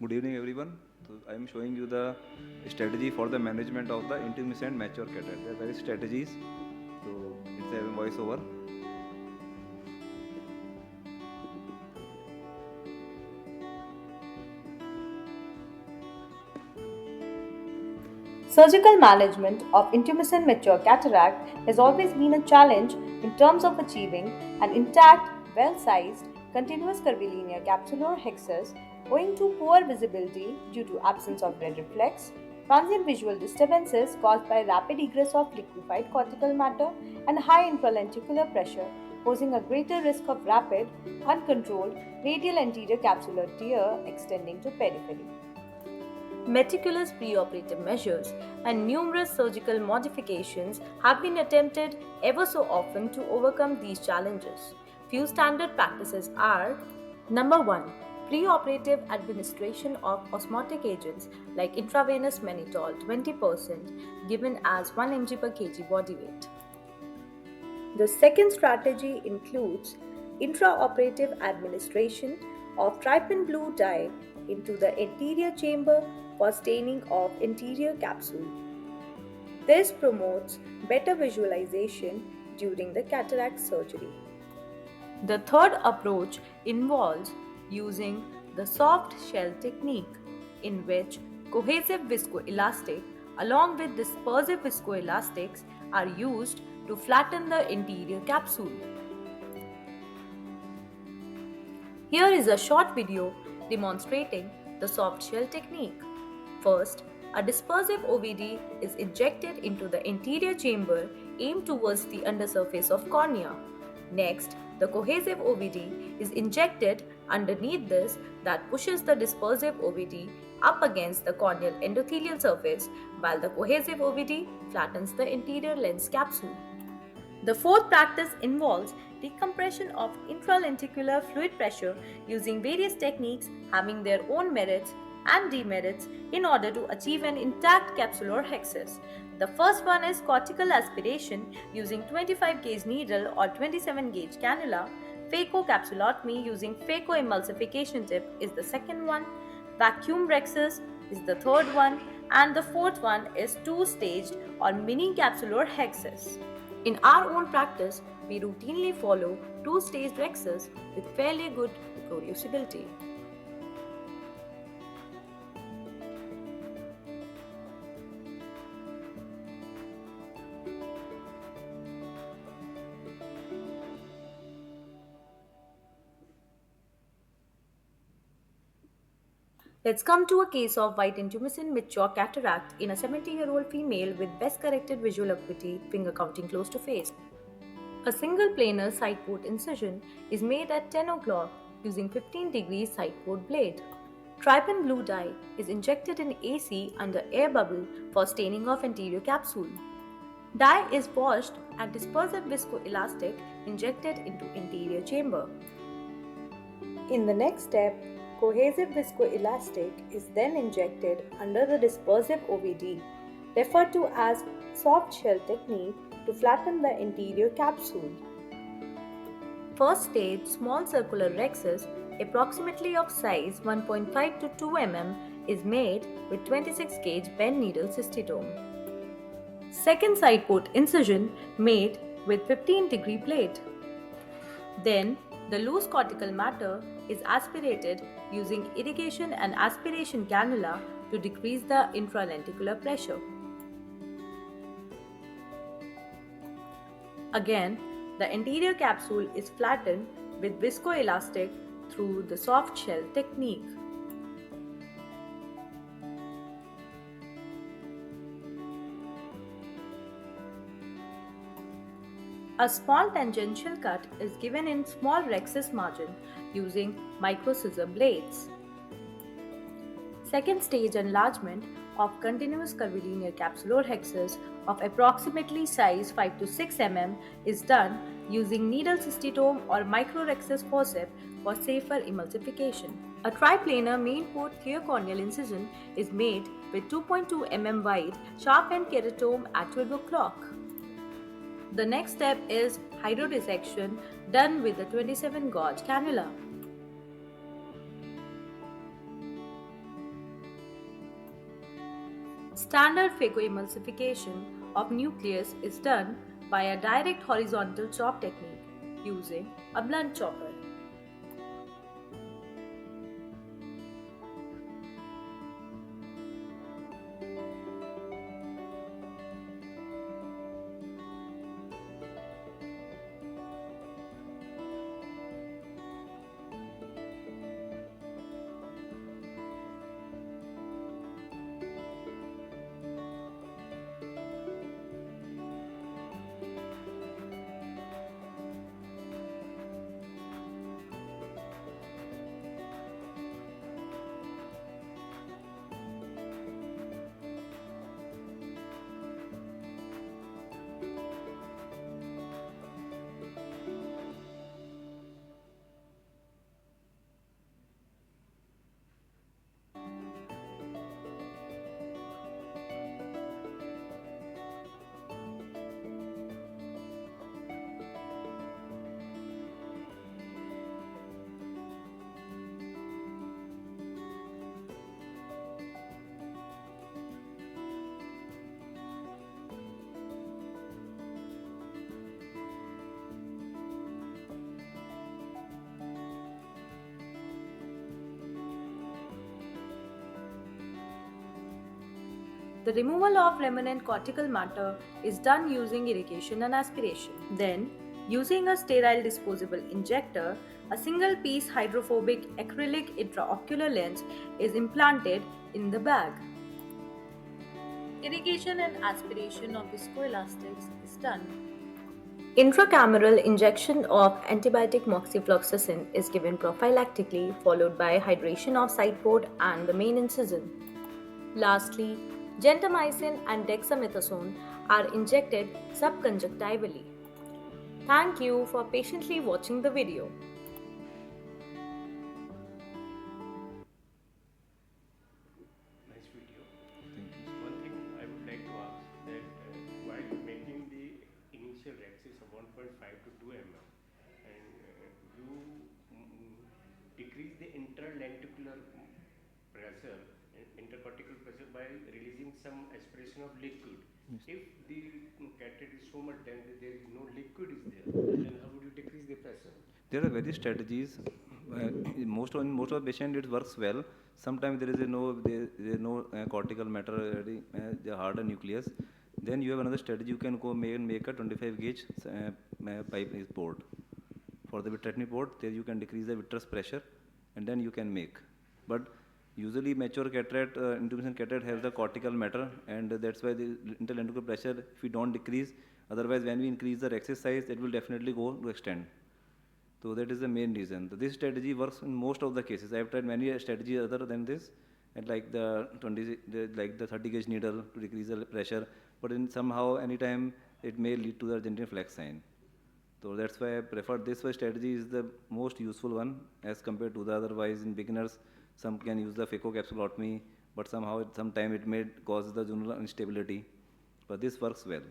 Good evening, everyone. So I am showing you the strategy for the management of the intumescent mature cataract. There are various strategies. So it's a voiceover. Surgical management of intumescent mature cataract has always been a challenge in terms of achieving an intact, well sized, continuous curvilinear capsular hexus owing to poor visibility due to absence of red reflex, transient visual disturbances caused by rapid egress of liquefied cortical matter, and high infralenticular pressure, posing a greater risk of rapid, uncontrolled radial anterior capsular tear extending to periphery. Meticulous preoperative measures and numerous surgical modifications have been attempted ever so often to overcome these challenges. Few standard practices are: number 1, preoperative administration of osmotic agents like intravenous mannitol 20% given as 1 mg per kg body weight. The second strategy includes intraoperative administration of trypan blue dye into the anterior chamber for staining of anterior capsule. This promotes better visualization during the cataract surgery. The third approach involves using the soft shell technique, in which cohesive viscoelastic along with dispersive viscoelastics are used to flatten the anterior capsule. Here is a short video demonstrating the soft shell technique. First, a dispersive OVD is injected into the anterior chamber aimed towards the undersurface of cornea. Next, the cohesive OVD is injected underneath this that pushes the dispersive OVD up against the corneal endothelial surface while the cohesive OVD flattens the anterior lens capsule. The fourth practice involves decompression of intralenticular fluid pressure using various techniques having their own merits and demerits in order to achieve an intact capsular hexus. The first one is cortical aspiration using 25 gauge needle or 27 gauge cannula. Phaco-capsulotomy using phaco-emulsification tip is the second one. Vacuum rhexis is the third one, and the fourth one is two-staged or mini capsular hexus. In our own practice, we routinely follow two-stage rhexis with fairly good reproducibility. Let's come to a case of white intumescent mature cataract in a 70-year-old female with best corrected visual acuity, finger counting close to face. A single planar side port incision is made at 10 o'clock using 15 degree side port blade. Trypan blue dye is injected in AC under air bubble for staining of anterior capsule. Dye is washed and dispersive viscoelastic injected into anterior chamber. In the next step, cohesive viscoelastic is then injected under the dispersive OVD, referred to as soft shell technique, to flatten the anterior capsule. First stage small circular rhexis, approximately of size 1.5 to 2 mm, is made with 26 gauge bend needle cystitome. Second side port incision made with 15 degree blade. Then the loose cortical matter is aspirated using irrigation and aspiration cannula to decrease the infralenticular pressure. Again, the anterior capsule is flattened with viscoelastic through the soft shell technique. A small tangential cut is given in small rhexis margin using micro scissor blades. Second stage enlargement of continuous curvilinear capsular hexus of approximately size 5 to 6 mm is done using needle cystitome or microrhexis forceps for safer emulsification. A triplanar main port theocorneal incision is made with 2.2 mm wide sharp end keratome at 12 o'clock. The next step is hydrodissection done with the 27 gauge cannula. Standard phacoemulsification of nucleus is done by a direct horizontal chop technique using a blunt chopper. The removal of remnant cortical matter is done using irrigation and aspiration. Then, using a sterile disposable injector, a single piece hydrophobic acrylic intraocular lens is implanted in the bag. Irrigation and aspiration of viscoelastics is done. Intracameral injection of antibiotic moxifloxacin is given prophylactically, followed by hydration of side port and the main incision. Lastly, gentamicin and dexamethasone are injected subconjunctivally. Thank you for patiently watching the video. Nice video. Thank you. One thing I would like to ask that while making the initial axis of 1.5 to 2 mm, and you decrease the interlenticular pressure, intercortical pressure by releasing some aspiration of liquid. If the catheter is so much dense that there is no liquid is there, then how would you decrease the pressure? There are various strategies. In most of the patient it works well. Sometimes there is there is no cortical matter already, the harder nucleus. Then you have another strategy. You can go make a 25 gauge pipe port. For the vitrectomy port, there you can decrease the vitreous pressure, and then you can make. But usually mature cataract, intumescent cataract has the cortical matter, and that's why the interlenticular pressure, if we don't decrease, otherwise when we increase the axis size, it will definitely go to extend. So that is the main reason. So this strategy works in most of the cases. I have tried many strategies other than this, and like the 30 gauge needle to decrease the pressure, but in somehow anytime it may lead to the Argentine flex sign. So that's why I prefer this way strategy is the most useful one as compared to the otherwise in beginners. Some can use the phacocapsulotomy, but somehow sometime it may cause the zonal instability. But this works well.